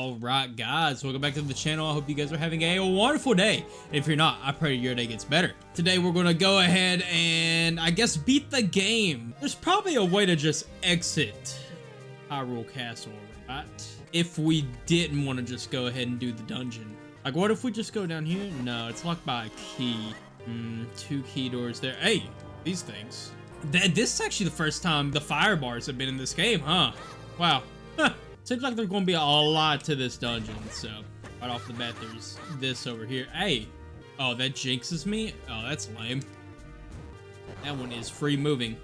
Alright guys, welcome back to the channel. I hope you guys are having a wonderful day. And if you're not, I pray your day gets better. Today we're gonna go ahead and I guess beat the game. There's probably a way to just exit Hyrule Castle, right? If we didn't want to just go ahead and do the dungeon. Like what if we just go down here? No, it's locked by a key. 2 key doors there. Hey, these things. This is actually the first time the fire bars have been in this game, huh? Wow. Seems like there's going to be a lot to this dungeon, so right off the bat, there's this over here. Hey, oh, that jinxes me? Oh, that's lame. That one is free moving.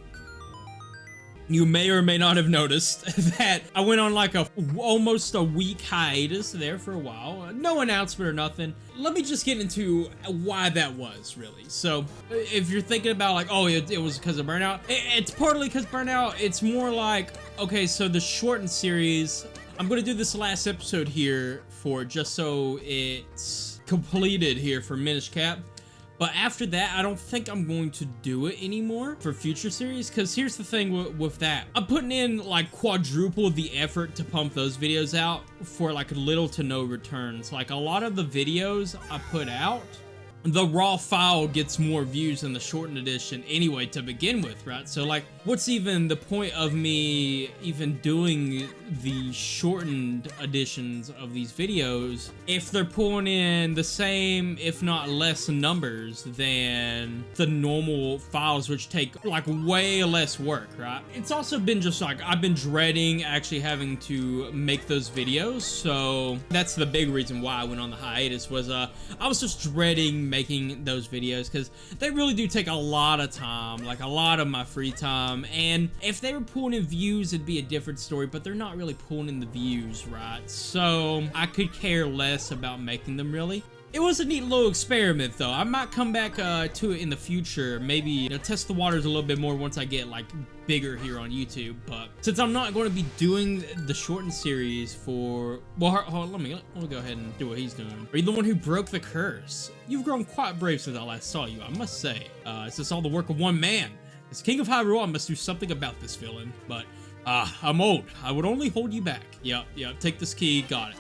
You may or may not have noticed that I went on like almost a week hiatus there for a while. No announcement or nothing. Let me just get into why that was, really. So if you're thinking about like, oh, it was because of burnout, it's partly because burnout. It's more like, okay, so the shortened series, I'm going to do this last episode here for just so it's completed here for Minish Cap. But after that, I don't think I'm going to do it anymore for future series. Because here's the thing with that. I'm putting in like quadruple the effort to pump those videos out for like little to no returns. Like a lot of the videos I put out, the raw file gets more views than the shortened edition anyway to begin with, right? So like, what's even the point of me even doing the shortened editions of these videos if they're pulling in the same, if not less numbers than the normal files, which take like way less work, right? It's also been just like, I've been dreading actually having to make those videos. So that's the big reason why I went on the hiatus was, I was just dreading making those videos because they really do take a lot of time, like a lot of my free time. And if they were pulling in views, it'd be a different story, but they're not really pulling in the views, right? So I could care less about making them really. It was a neat little experiment though. I might come back to it in the future, maybe, you know, test the waters a little bit more once I get like bigger here on YouTube. But since I'm not going to be doing the shortened series for, well, hold on, let me go ahead and do what he's doing. Are you the one who broke the curse? You've grown quite brave since I last saw you, I must say. It's just all the work of one man. As King of Hyrule, I must do something about this villain. But I'm old. I would only hold you back. Yep, take this key, got it.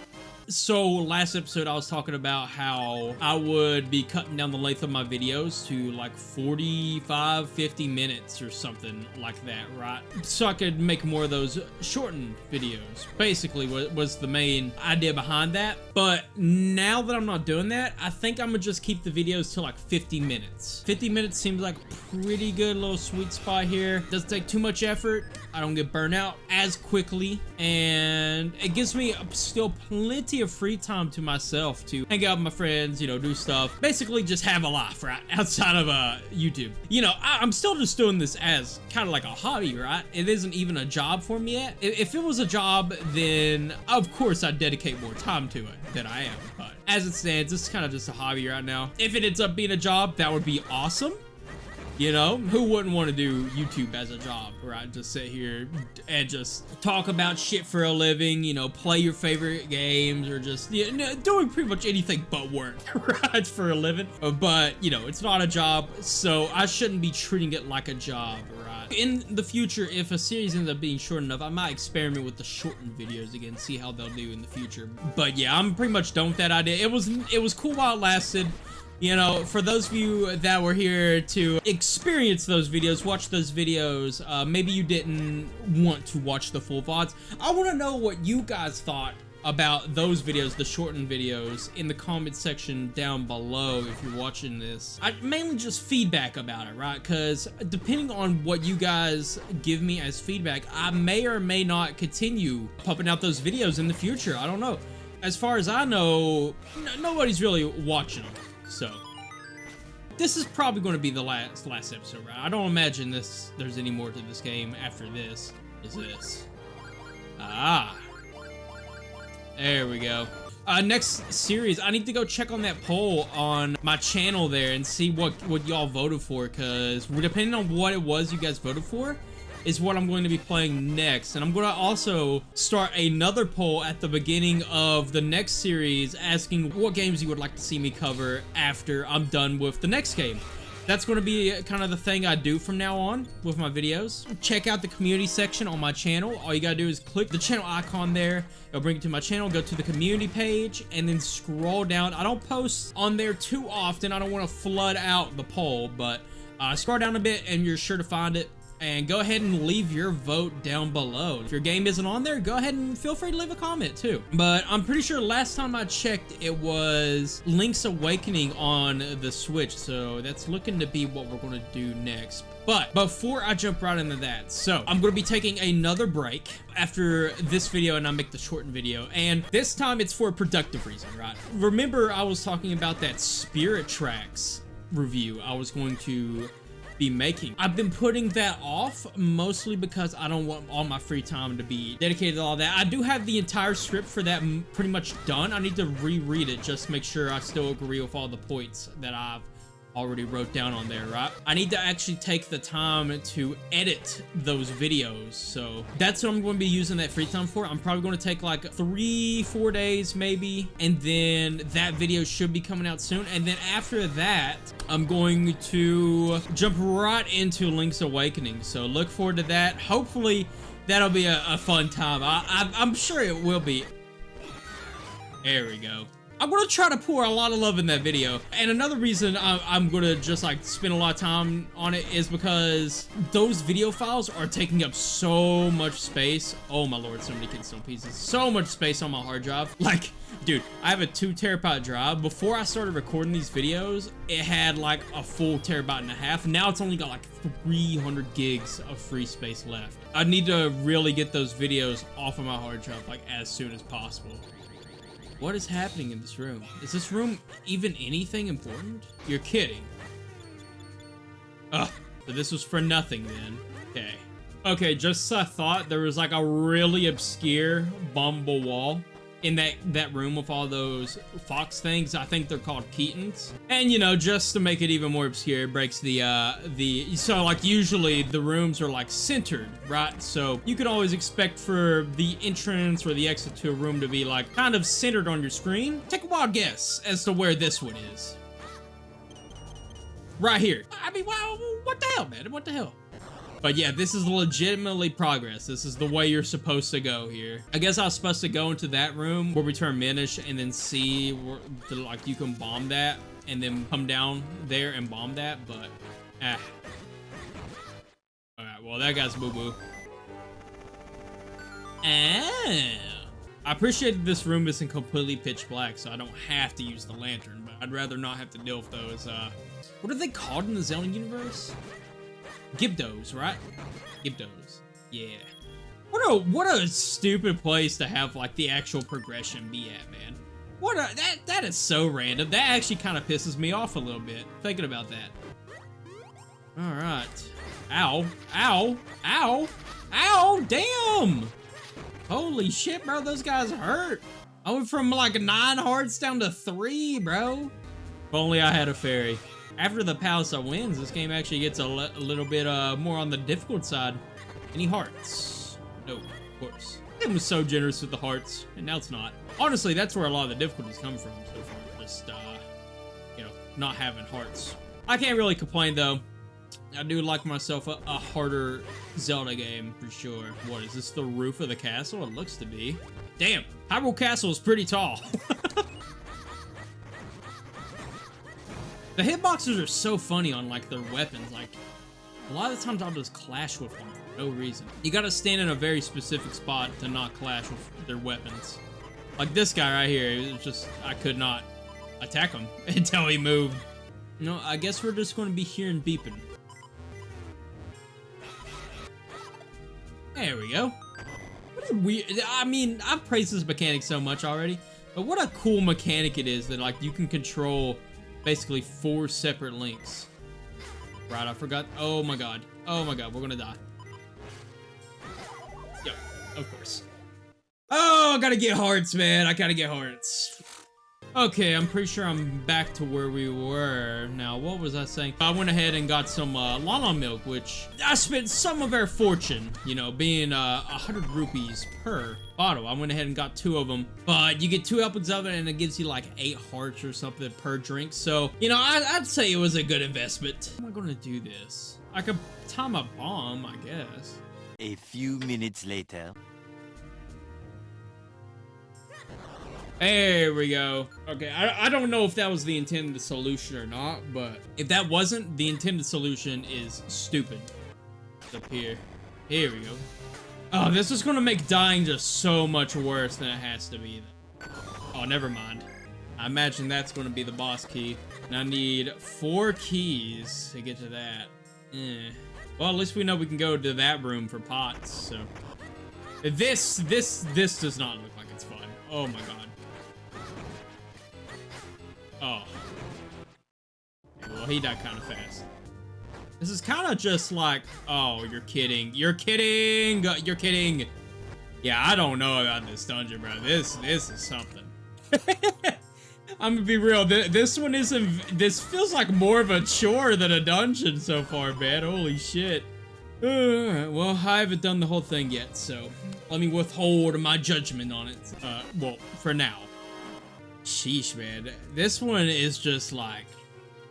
So last episode I was talking about how I would be cutting down the length of my videos to like 45-50 minutes or something like that, right? So I could make more of those shortened videos. Basically was the main idea behind that. But now that I'm not doing that, I think I'm gonna just keep the videos to like 50 minutes. 50 minutes seems like a pretty good little sweet spot here. Doesn't take too much effort. I don't get burnt out as quickly, and it gives me still plenty of free time to myself to hang out with my friends, you know, do stuff, basically just have a life, right, outside of YouTube. You know, I'm still just doing this as kind of like a hobby, right? It isn't even a job for me yet. If it was a job, then of course I'd dedicate more time to it than I am, but as it stands, it's kind of just a hobby right now. If it ends up being a job, that would be awesome. You know, who wouldn't want to do YouTube as a job, right? Just sit here and just talk about shit for a living, you know, play your favorite games, or just, you know, doing pretty much anything but work, right, for a living. But, you know, it's not a job, so I shouldn't be treating it like a job, right? In the future, if a series ends up being short enough, I might experiment with the shortened videos again, see how they'll do in the future. But yeah, I'm pretty much done with that idea. It was cool while it lasted. You know, for those of you that were here to experience those videos, watch those videos, maybe you didn't want to watch the full VODs. I want to know what you guys thought about those videos, the shortened videos, in the comment section down below if you're watching this. Mainly just feedback about it, right? Because depending on what you guys give me as feedback, I may or may not continue pumping out those videos in the future. I don't know. As far as I know, nobody's really watching them. So, this is probably going to be the last episode, right? I don't imagine there's any more to this game after this. Is this? There we go. Next series, I need to go check on that poll on my channel there and see what y'all voted for, because depending on what it was you guys voted for, is what I'm going to be playing next. And I'm going to also start another poll at the beginning of the next series asking what games you would like to see me cover after I'm done with the next game. that's going to be kind of the thing I do from now on with my videos. Check out the community section on my channel. All you gotta do is click the channel icon there. It'll bring you to my channel. Go to the community page and then scroll down. I don't post on there too often. I don't want to flood out the poll, but scroll down a bit and you're sure to find it. And go ahead and leave your vote down below. If your game isn't on there, go ahead and feel free to leave a comment too. But I'm pretty sure last time I checked, it was Link's Awakening on the Switch. So that's looking to be what we're gonna do next. But before I jump right into that, so I'm gonna be taking another break after this video and I make the shortened video. And this time it's for a productive reason, right? Remember I was talking about that Spirit Tracks review I was going to be making. I've been putting that off mostly because I don't want all my free time to be dedicated to all that. I do have the entire script for that pretty much done. I need to reread it just to make sure I still agree with all the points that I've already wrote down on there, right? I need to actually take the time to edit those videos. So that's what I'm going to be using that free time for. I'm probably going to take like 3-4 days maybe. And then that video should be coming out soon. And then after that, I'm going to jump right into Link's Awakening. So look forward to that. Hopefully that'll be a fun time. I'm sure it will be. There we go. I'm gonna try to pour a lot of love in that video. And another reason I'm gonna just like spend a lot of time on it is because those video files are taking up so much space. Oh my lord, so many Kidstone pieces. So much space on my hard drive. Like, dude, I have a 2 terabyte drive. Before I started recording these videos, it had like a full 1.5 terabytes. Now it's only got like 300 gigs of free space left. I need to really get those videos off of my hard drive like as soon as possible. What is happening in this room? Is this room even anything important? You're kidding. Ugh, so this was for nothing then. Okay. Okay, just as I thought, there was like a really obscure bumble wall in that room with all those fox things. I think they're called Keatons. And you know, just to make it even more obscure, it breaks so like usually the rooms are like centered, right? So you can always expect for the entrance or the exit to a room to be like kind of centered on your screen. Take a wild guess as to where this one is. Right here. I mean, wow, what the hell, man? What the hell? But yeah, this is legitimately progress. This is the way you're supposed to go here. I guess I was supposed to go into that room where we turn Minish and then see where, like, you can bomb that and then come down there and bomb that, but Alright, well, that guy's boo-boo. I appreciate that this room isn't completely pitch black, so I don't have to use the lantern, but I'd rather not have to deal with those, what are they called in the Zelda universe? Gibdos, right? Gibdos. Yeah. What a stupid place to have like the actual progression be at, man. That is so random. That actually kind of pisses me off a little bit thinking about that. All right. Ow. Ow. Ow. Ow. Damn. Holy shit, bro. Those guys hurt. I went from like 9 hearts down to 3, bro. If only I had a fairy. After the Palace of Winds, this game actually gets a little bit more on the difficult side. Any hearts? No, of course. It was so generous with the hearts, and now it's not. Honestly, that's where a lot of the difficulties come from so far. Just, you know, not having hearts. I can't really complain, though. I do like myself a harder Zelda game, for sure. What, is this the roof of the castle? It looks to be. Damn, Hyrule Castle is pretty tall. The hitboxes are so funny on like their weapons. Like a lot of the times I'll just clash with them for no reason. You gotta stand in a very specific spot to not clash with their weapons. Like this guy right here, it was just, I could not attack him until he moved. You know, I guess we're just gonna be hearing beeping. There we go. What a weird, I mean, I've praised this mechanic so much already, but what a cool mechanic it is that like you can control basically 4 separate links. Right, I forgot. Oh my god. Oh my god, we're gonna die. Yep, of course. Oh, I gotta get hearts, man. I gotta get hearts. Okay, I'm pretty sure I'm back to where we were. Now, what was I saying? I went ahead and got some Lala milk, which I spent some of our fortune, you know, being 100 rupees per bottle. I went ahead and got 2 of them, but you get 2 helpings of it and it gives you like 8 hearts or something per drink. So, you know, I'd say it was a good investment. How am I going to do this? I could time a bomb, I guess. A few minutes later. There we go. Okay, I don't know if that was the intended solution or not, but if that wasn't, the intended solution is stupid. It's up here. Here we go. Oh, this is gonna make dying just so much worse than it has to be. Oh, never mind. I imagine that's gonna be the boss key. And I need 4 keys to get to that. Well, at least we know we can go to that room for pots, so. This does not look like it's fun. Oh my god. Oh. Well, he died kind of fast. This is kind of just like, oh, you're kidding. You're kidding. You're kidding. Yeah, I don't know about this dungeon, bro. This is something. I'm gonna be real. This one isn't. This feels like more of a chore than a dungeon so far, man. Holy shit. Well, I haven't done the whole thing yet, so let me withhold my judgment on it. Well, for now. Sheesh, man. This one is just like,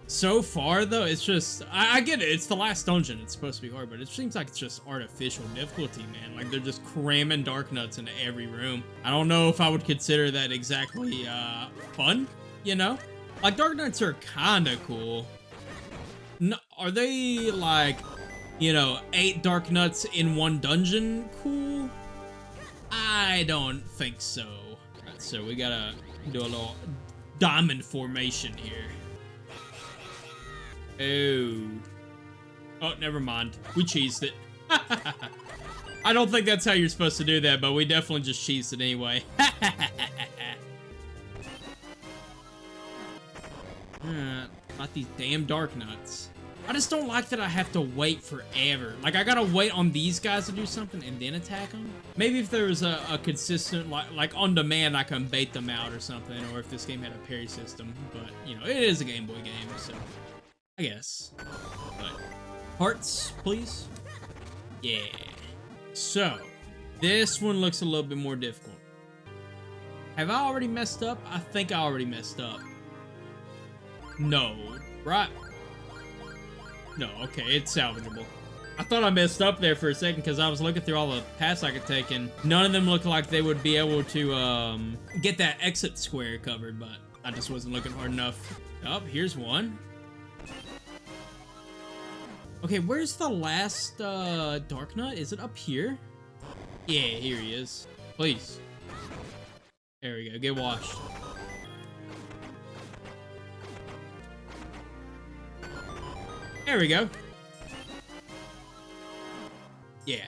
so far though, it's just, I get it, it's the last dungeon, it's supposed to be hard, but it seems like it's just artificial difficulty, man. Like, they're just cramming dark nuts into every room. I don't know if I would consider that exactly, fun, you know? Like, dark nuts are kinda cool. No, are they, like, you know, 8 dark nuts in one dungeon cool? I don't think so. Alright, so we gotta do a little diamond formation here. Oh, never mind. We cheesed it. I don't think that's how you're supposed to do that, but we definitely just cheesed it anyway. About these damn dark nuts. I just don't like that I have to wait forever. Like, I gotta wait on these guys to do something and then attack them. Maybe if there was a consistent, like on demand, I can bait them out or something, or if this game had a parry system. But, you know, it is a Game Boy game, so I guess. But, hearts, please. Yeah. So, this one looks a little bit more difficult. Have I already messed up? I think I already messed up. No. Right. No, okay, it's salvageable. I thought I messed up there for a second because I was looking through all the paths I could take and none of them looked like they would be able to get that exit square covered, but I just wasn't looking hard enough. Oh, here's one. Okay, where's the last dark nut? Is it up here? Yeah, here he is. Please. There we go, get washed. There we go. Yeah.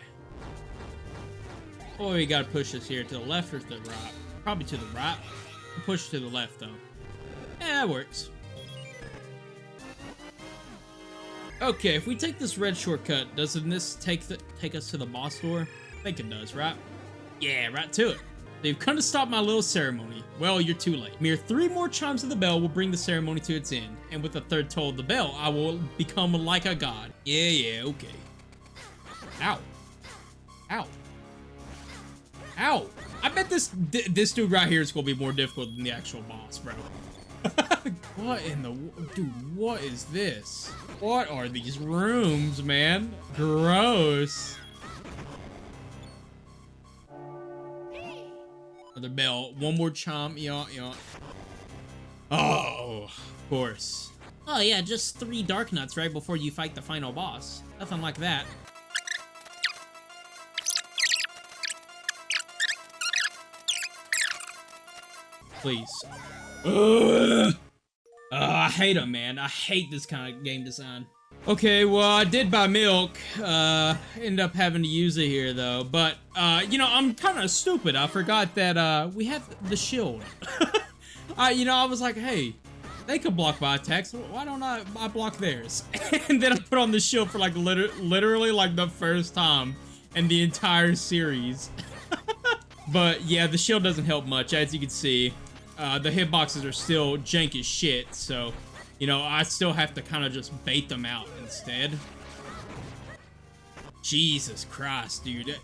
Oh, we gotta push this here to the left or to the right? Probably to the right. Push to the left, though. Yeah, that works. Okay, if we take this red shortcut, doesn't this take us to the boss door? I think it does, right? Yeah, right to it. They've come to stop my little ceremony. Well, you're too late. Mere 3 more chimes of the bell will bring the ceremony to its end. And with the 3rd toll of the bell, I will become like a god. Yeah, okay. Ow. Ow. Ow. I bet this dude right here is going to be more difficult than the actual boss, bro. What in the... Dude, what is this? What are these rooms, man? Gross. Another bell. One more chomp. Yeah. Oh, of course. Oh yeah, just 3 dark nuts right before you fight the final boss. Nothing like that. Please. I hate them, man. I hate this kind of game design. Okay, well, I did buy milk. Ended up having to use it here, though. But, you know, I'm kind of stupid. I forgot that, we have the shield. You know, I was like, hey, they could block my attacks. Why don't I block theirs? And then I put on the shield for, like, literally, like, the first time in the entire series. But, yeah, the shield doesn't help much, as you can see. the hitboxes are still jank as shit, so, you know, I still have to kind of just bait them out instead. Jesus Christ, dude.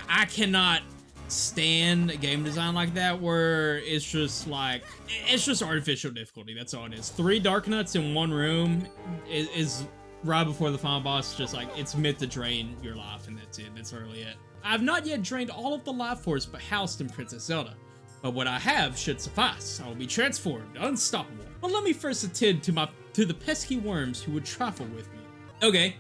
I cannot stand game design like that where it's just like, it's just artificial difficulty. That's all it is. 3 dark nuts in one room is right before the final boss. Just like, it's meant to drain your life, and that's it. That's really it. I've not yet drained all of the life force but housed in Princess Zelda, but what I have should suffice. I will be transformed, unstoppable. But let me first attend to the pesky worms who would trifle with me. Okay.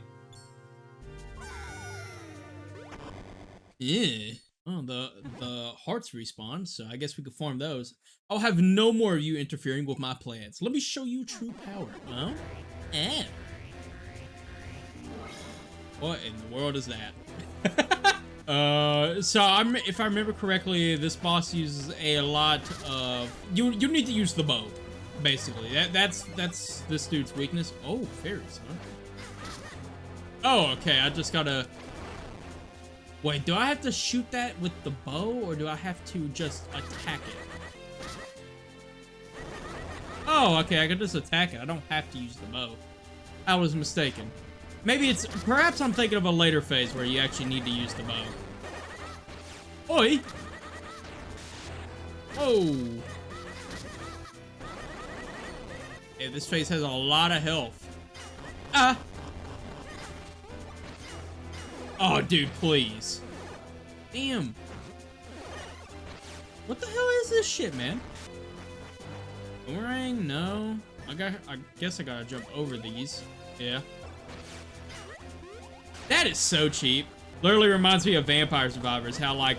Yeah. Well, the hearts respawn, so I guess we could farm those. I'll have no more of you interfering with my plans. Let me show you true power. Oh? Eh. What in the world is that? So if I remember correctly, this boss uses a lot of... You need to use the bow, basically. That's this dude's weakness. Oh, fairies, huh? Oh, okay, I just gotta... Wait, do I have to shoot that with the bow, or do I have to just attack it? Oh, okay, I can just attack it. I don't have to use the bow. I was mistaken. Maybe it's... Perhaps I'm thinking of a later phase where you actually need to use the bow. Oi! Oh! Yeah, this phase has a lot of health. Ah! Oh, dude, please. Damn. What the hell is this shit, man? Boomerang? No. I guess I gotta jump over these. Yeah. That is so cheap. Literally reminds me of Vampire Survivors. How, like,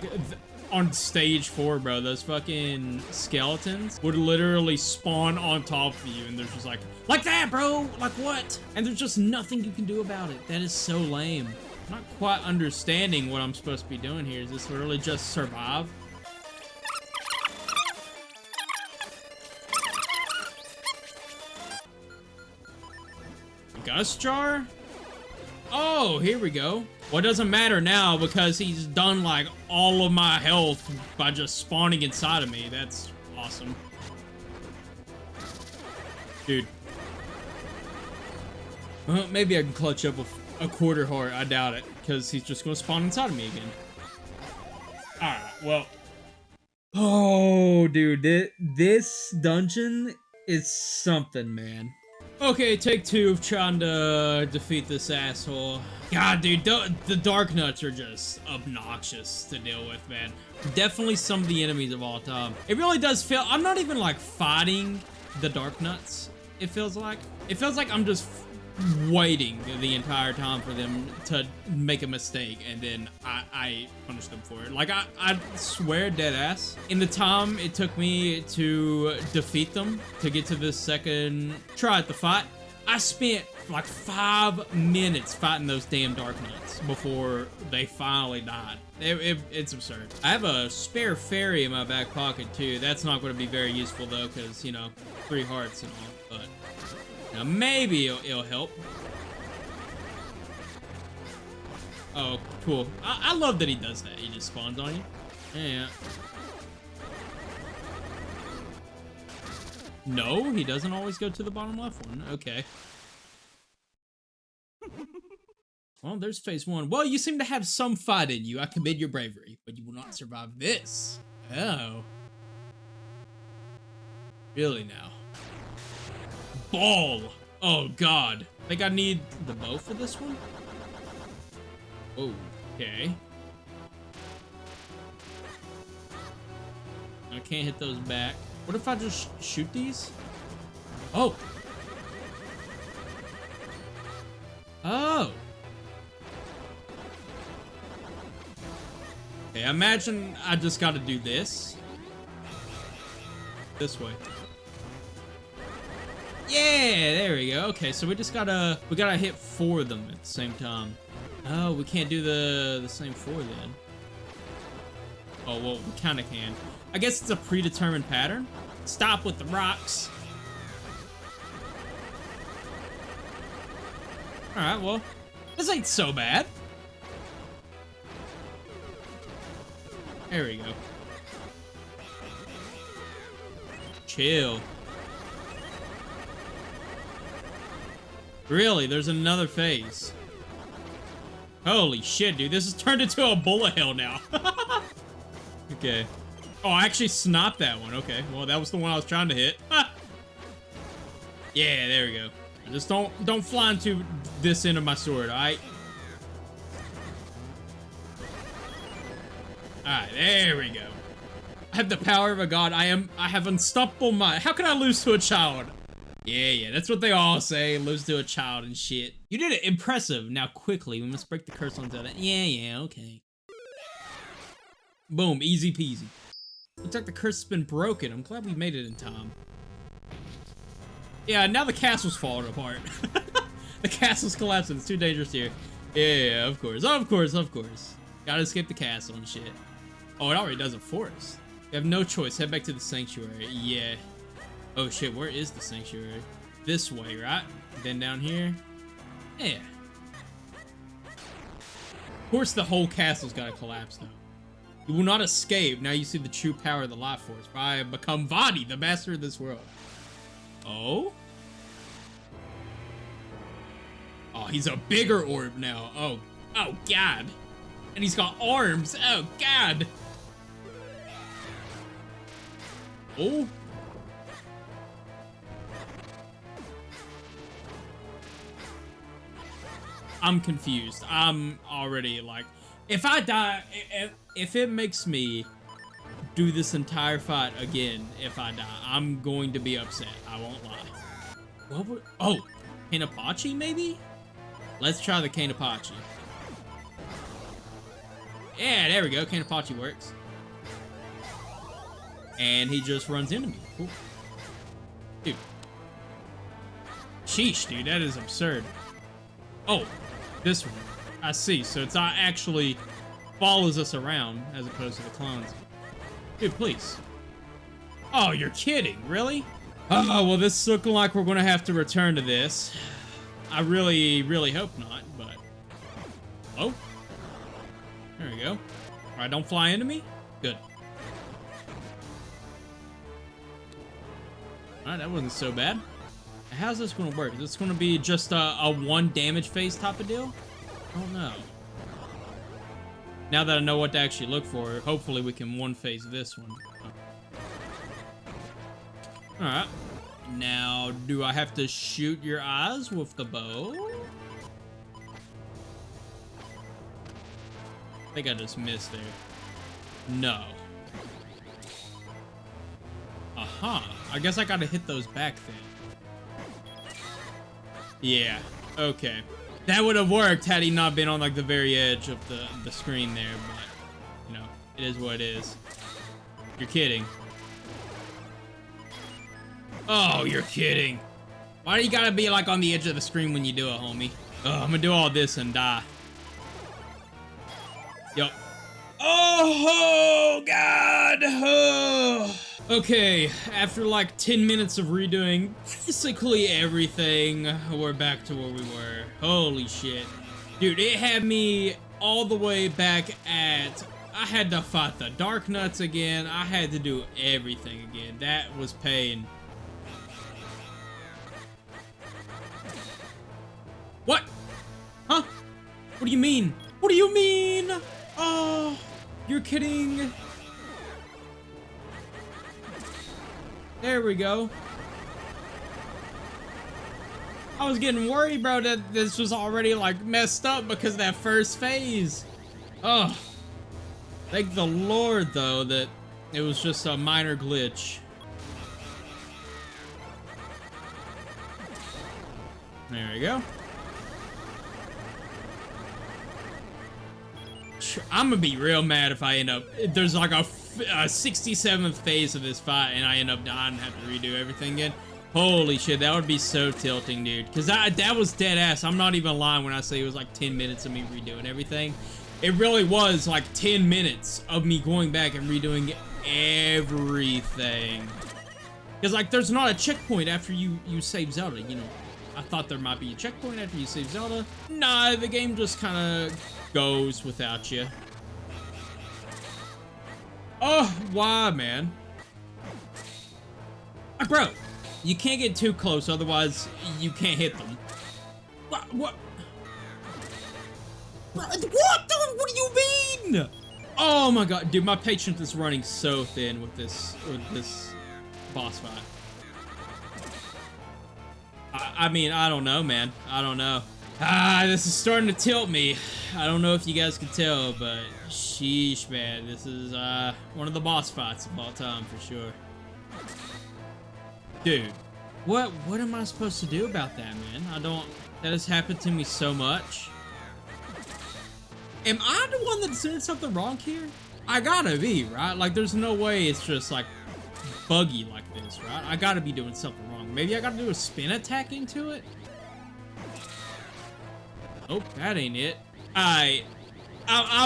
on stage 4, bro, those fucking skeletons would literally spawn on top of you, and they're just like that, bro! Like, what? And there's just nothing you can do about it. That is so lame. I'm not quite understanding what I'm supposed to be doing here. Is this literally just survive? Gust jar? Oh, here we go. Well, it doesn't matter now because he's done like all of my health by just spawning inside of me. That's awesome. Dude. Well, maybe I can clutch up with a quarter heart. I doubt it, because he's just going to spawn inside of me again. Alright, well. Oh, dude. This dungeon is something, man. Okay, take 2 of trying to defeat this asshole. God, dude, the dark nuts are just obnoxious to deal with, man. Definitely some of the enemies of all time. It really does feel... I'm not even, like, fighting the dark nuts, it feels like. It feels like I'm just waiting the entire time for them to make a mistake, and then I punish them for it. Like, I swear, dead ass, in the time it took me to defeat them, to get to this second try at the fight, I spent like 5 minutes fighting those damn dark nuts before they finally died. It's absurd. I have a spare fairy in my back pocket too. That's not going to be very useful though, because, you know, 3 hearts and all, but now maybe it'll help. Oh, cool. I love that he does that. He just spawns on you. Yeah. No, he doesn't always go to the bottom left one. Okay. Well, there's phase 1. Well, you seem to have some fight in you. I commend your bravery, but you will not survive this. Oh. Really now? Ball! Oh, God. I think I need the bow for this one? Oh, okay. I can't hit those back. What if I just shoot these? Oh! Oh! Okay, imagine I just gotta do this. This way. Yeah, there we go. Okay, so we gotta hit 4 of them at the same time. Oh, we can't do the same 4 then. Oh, well, we kinda can. I guess it's a predetermined pattern. Stop with the rocks. Alright, well, this ain't so bad. There we go. chill. Really? There's another phase. Holy shit, dude. This has turned into a bullet hell now. Okay. Oh, I actually sniped that one. Okay. Well, that was the one I was trying to hit. Yeah, there we go. Just don't fly into this end of my sword, alright? Alright, there we go. I have the power of a god. I have unstoppable mind. How can I lose to a child? Yeah, that's what they all say. Lose to a child and shit. You did it. Impressive. Now quickly, we must break the curse on Zelda. Yeah, okay. Boom, easy peasy. Looks like the curse has been broken. I'm glad we made it in time. Yeah, now the castle's falling apart. The castle's collapsing. It's too dangerous here. Yeah, of course. Gotta escape the castle and shit. Oh, it already does it for us. We have no choice. Head back to the sanctuary. Yeah. Oh shit, where is the sanctuary? This way, right? Then down here. Yeah. Of course the whole castle's gotta collapse though. You will not escape. Now you see the true power of the life force. I have become Vaati, the master of this world. Oh? Oh, he's a bigger orb now. Oh god. And he's got arms. Oh god. Oh. I'm confused. I'm already like, if I die, if it makes me do this entire fight again, if I die, I'm going to be upset. I won't lie. What would, oh, Kanapachi maybe? Let's try the Kanapachi. Yeah, there we go. Kanapachi works. And he just runs into me. Cool. Dude. Sheesh, dude. That is absurd. Oh, this one. I see. So it's not actually follows us around as opposed to the clones. Dude, please. Oh, you're kidding. Really? Oh, well, this is looking like we're going to have to return to this. I really hope not, but... Oh. There we go. Alright, don't fly into me. Good. Alright, that wasn't so bad. How's this going to work? Is this going to be just a one damage phase type of deal? I don't know. Now that I know what to actually look for, hopefully we can one phase this one. Alright. Now, do I have to shoot your eyes with the bow? I think I just missed there. No. Aha. I guess I gotta hit those back then. Yeah. Okay. That would have worked had he not been on like the very edge of the screen there, but you know, it is what it is. You're kidding. Oh, you're kidding. Why do you gotta be like on the edge of the screen when you do it, homie? Oh, I'm gonna do all this and die. Yup. Oh, God. Oh. Okay, after like 10 minutes of redoing basically everything, we're back to where we were. Holy shit. Dude, it had me all the way back at... I had to fight the Dark Nuts again. I had to do everything again. That was pain. What? Huh? What do you mean? What do you mean? Oh, you're kidding. There we go. I was getting worried, bro, that this was already like messed up because of that first phase. Oh, thank the Lord though that it was just a minor glitch. There we go. I'm gonna be real mad if I end up, there's like a 67th phase of this fight and I end up dying and have to redo everything again. Holy shit, that would be so tilting, dude. Because that was dead ass. I'm not even lying when I say it was like 10 minutes of me redoing everything. It really was like 10 minutes of me going back and redoing everything. Because like there's not a checkpoint after you save Zelda, you know. I thought there might be a checkpoint after you save Zelda. Nah, the game just kind of goes without you. Oh, why, man? Bro, you can't get too close, otherwise you can't hit them. What? What, dude? What do you mean? Oh my god, dude, my patience is running so thin with this boss fight. I mean, I don't know, man. I don't know. This is starting to tilt me. I don't know if you guys can tell, but sheesh, man. This is one of the boss fights of all time for sure. Dude, what am I supposed to do about that, man? That has happened to me so much. Am I the one that's doing something wrong here? I gotta be, right? Like, there's no way it's just, like, buggy like this, right? I gotta be doing something wrong. Maybe I gotta do a spin attack into it? Oh, that ain't it. I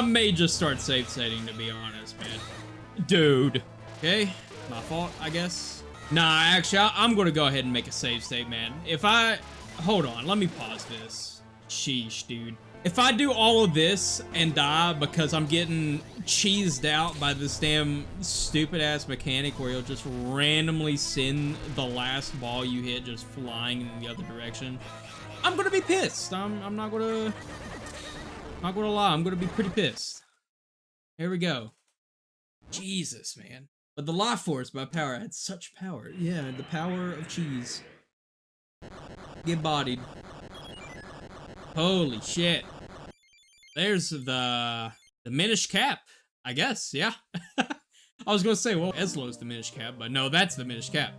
may just start save stating, to be honest, man. Dude. Okay, my fault, I guess. Nah, actually, I'm gonna go ahead and make a save state, man. Hold on, let me pause this. Sheesh, dude. If I do all of this and die because I'm getting cheesed out by this damn stupid-ass mechanic where you'll just randomly send the last ball you hit just flying in the other direction, I'm gonna be pissed. I'm not gonna lie, I'm gonna be pretty pissed. Here we go. Jesus, man. But the life force by power had such power. Yeah, the power of cheese. Get bodied. Holy shit. There's the Minish Cap, I guess, yeah. I was gonna say, well, Eslo's the Minish Cap, but no, that's the Minish Cap.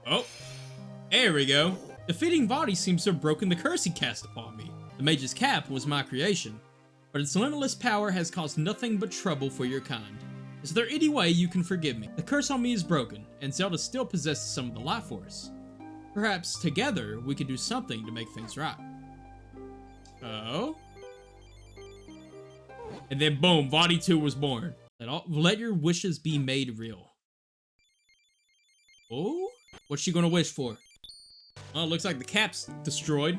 Oh, there we go. Defeating Vaati seems to have broken the curse he cast upon me. The Mage's Cap was my creation, but its limitless power has caused nothing but trouble for your kind. Is there any way you can forgive me? The curse on me is broken, and Zelda still possesses some of the life force. Perhaps together we could do something to make things right. Oh? And then boom, Vaati 2 was born. Let your wishes be made real. Oh? What's she gonna wish for? Oh, it looks like the cap's destroyed.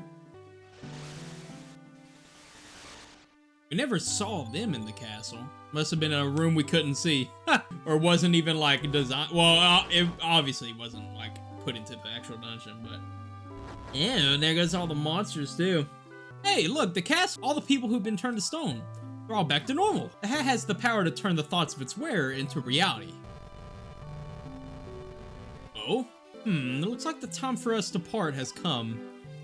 We never saw them in the castle. Must have been in a room we couldn't see. Or wasn't even like designed. Well, it obviously wasn't like put into the actual dungeon, but yeah, and there goes all the monsters too. Hey, look, the castle, all the people who've been turned to stone, they're all back to normal. The hat has the power to turn the thoughts of its wearer into reality. Oh, it looks like the time for us to part has come.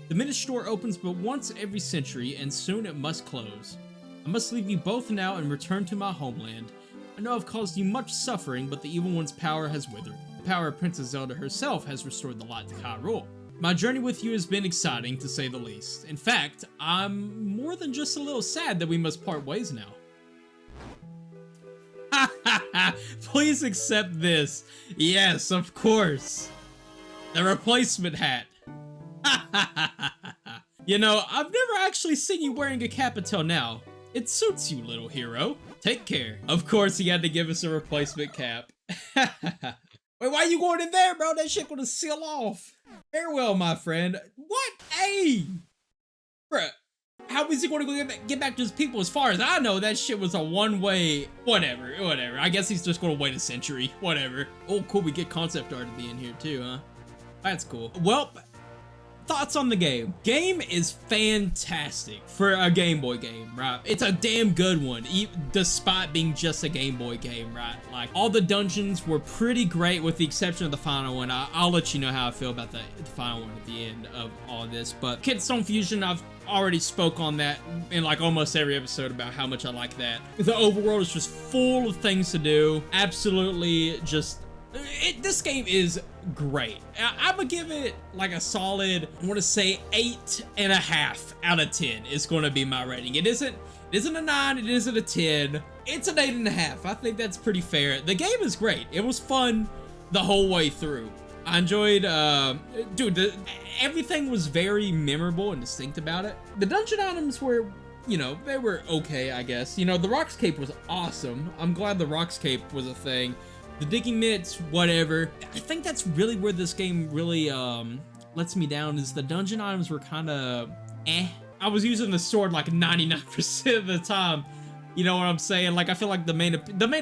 The Minish store opens but once every century, and soon it must close. I must leave you both now and return to my homeland. I know I've caused you much suffering, but the evil one's power has withered. The power of Princess Zelda herself has restored the light to Hyrule. My journey with you has been exciting, to say the least. In fact, I'm more than just a little sad that we must part ways now. Ha ha ha! Please accept this. Yes, of course. The replacement hat. Ha ha ha ha! You know, I've never actually seen you wearing a cap until now. It suits you, little hero. Take care. Of course, he had to give us a replacement cap. Wait, why are you going in there, bro? That shit gonna seal off. Farewell, my friend. What? Hey! Bruh, how is he gonna go get back to his people? As far as I know, that shit was a one-way... Whatever. I guess he's just gonna wait a century. Whatever. Oh, cool, we get concept art at the end here, too, huh? That's cool. Well, thoughts on the game. Game is fantastic for a Game Boy game, right? It's a damn good one, despite being just a Game Boy game, right? Like, all the dungeons were pretty great with the exception of the final one. I'll let you know how I feel about the final one at the end of all this, but Kidstone Fusion, I've already spoke on that in like almost every episode about how much I like that. The overworld is just full of things to do. Absolutely just... this game is great. I'm gonna give it like a solid, I want to say 8.5 out of 10 is going to be my rating. It isn't a 9, it isn't a 10. It's an 8.5. I think that's pretty fair. The game is great. It was fun the whole way through. I enjoyed, dude, everything was very memorable and distinct about it. The dungeon items were, you know, they were okay, I guess. You know, the Rocks Cape was awesome. I'm glad the Rocks Cape was a thing. The digging mitts, whatever. I think that's really where this game really lets me down, is the dungeon items were kind of eh. I was using the sword like 99% of the time. You know what I'm saying? Like, I feel like the main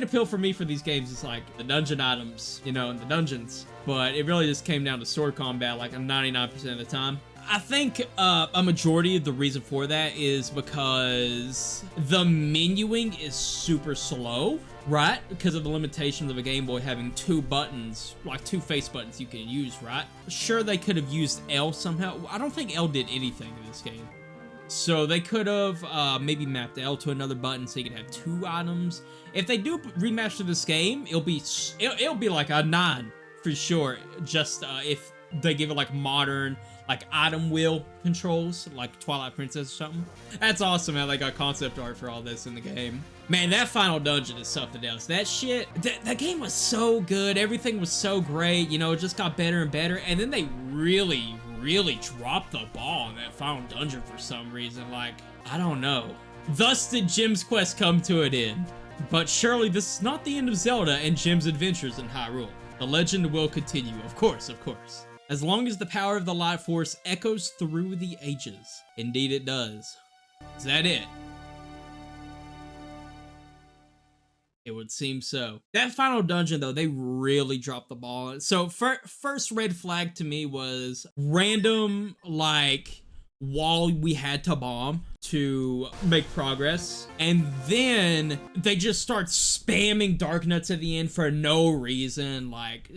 appeal for me for these games is like the dungeon items, you know, and the dungeons. But it really just came down to sword combat like 99% of the time. I think a majority of the reason for that is because the menuing is super slow, right? Because of the limitations of a Game Boy having 2 buttons, like 2 face buttons you can use, right? Sure, they could have used L somehow. I don't think L did anything in this game. So they could have maybe mapped L to another button so you could have 2 items. If they do remaster this game, it'll be like a 9 for sure. Just if they give it like modern, like item wheel controls, like Twilight Princess or something. That's awesome how they got concept art for all this in the game. Man, that final dungeon is something else. That shit, that game was so good. Everything was so great. You know, it just got better and better. And then they really dropped the ball in that final dungeon for some reason. Like, I don't know. Thus did Jim's quest come to an end. But surely this is not the end of Zelda and Jim's adventures in Hyrule. The legend will continue, of course, of course. As long as the power of the Light Force echoes through the ages. Indeed it does. Is that it? It would seem so. That final dungeon, though, they really dropped the ball. So, first red flag to me was random, like, wall we had to bomb to make progress. And then they just start spamming Dark Nuts at the end for no reason. Like,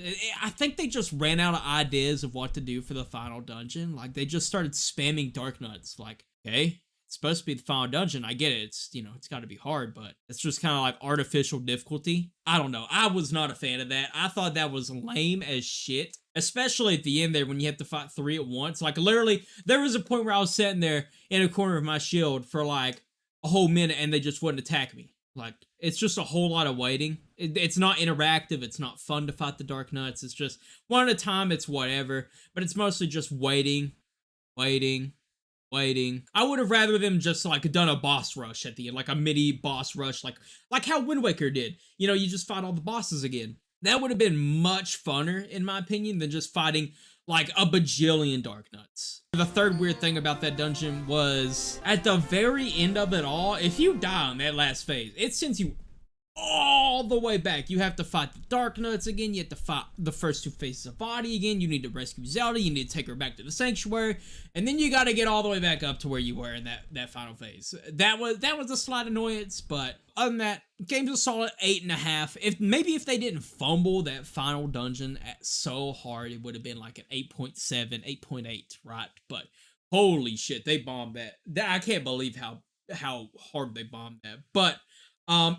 I think they just ran out of ideas of what to do for the final dungeon. Like, they just started spamming Dark Nuts. Like, okay, it's supposed to be the final dungeon. I get it. It's, you know, it's got to be hard, but it's just kind of like artificial difficulty. I don't know. I was not a fan of that. I thought that was lame as shit. Especially at the end there when you have to fight 3 at once. Like, literally, there was a point where I was sitting there in a corner of my shield for like a whole minute and they just wouldn't attack me. Like, it's just a whole lot of waiting. It's not interactive. It's not fun to fight the Dark Nuts. It's just one at a time. It's whatever. But it's mostly just waiting. I would have rather them just like done a boss rush at the end. Like a mini boss rush. Like how Wind Waker did. You know, you just fight all the bosses again. That would have been much funner, in my opinion, than just fighting like a bajillion Dark Nuts. The third weird thing about that dungeon was at the very end of it all, if you die on that last phase, it sends you all the way back. You have to fight the Dark Nuts again. You have to fight the first 2 phases of Vaati again. You need to rescue Zelda. You need to take her back to the sanctuary. And then you got to get all the way back up to where you were in that final phase. That was a slight annoyance, but other than that, game's a solid 8.5. If they didn't fumble that final dungeon so hard, it would have been like an 8.7, 8.8, right? But holy shit, they bombed that. I can't believe how hard they bombed that. But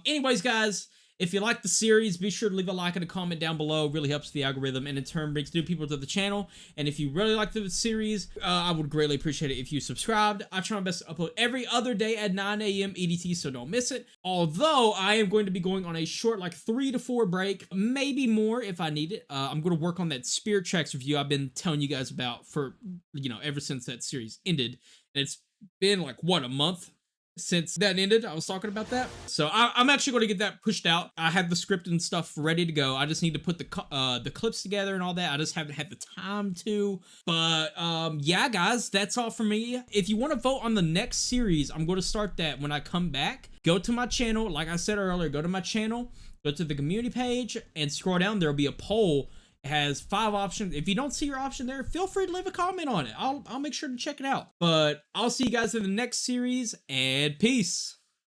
anyways, guys, if you like the series, be sure to leave a like and a comment down below. It really helps the algorithm and in turn brings new people to the channel. And if you really like the series, I would greatly appreciate it if you subscribed. I try my best to upload every other day at 9 AM EDT, so don't miss it. Although I am going to be going on a short, like 3 to 4 break, maybe more if I need it. I'm going to work on that Spirit Tracks review I've been telling you guys about for, you know, ever since that series ended. And it's been like, what, a month since that ended. I was talking about that. So I'm actually going to get that pushed out. I have the script and stuff ready to go. I just need to put the clips together and all that. I just haven't had the time to. But yeah, guys, that's all for me. If you want to vote on the next series, I'm going to start that when I come back. Go to my channel. Like I said earlier, go to my channel, go to the community page, and scroll down. There'll be a poll. It has 5 options. If you don't see your option there, feel free to leave a comment on it. I'll make sure to check it out. But I'll see you guys in the next series, and peace.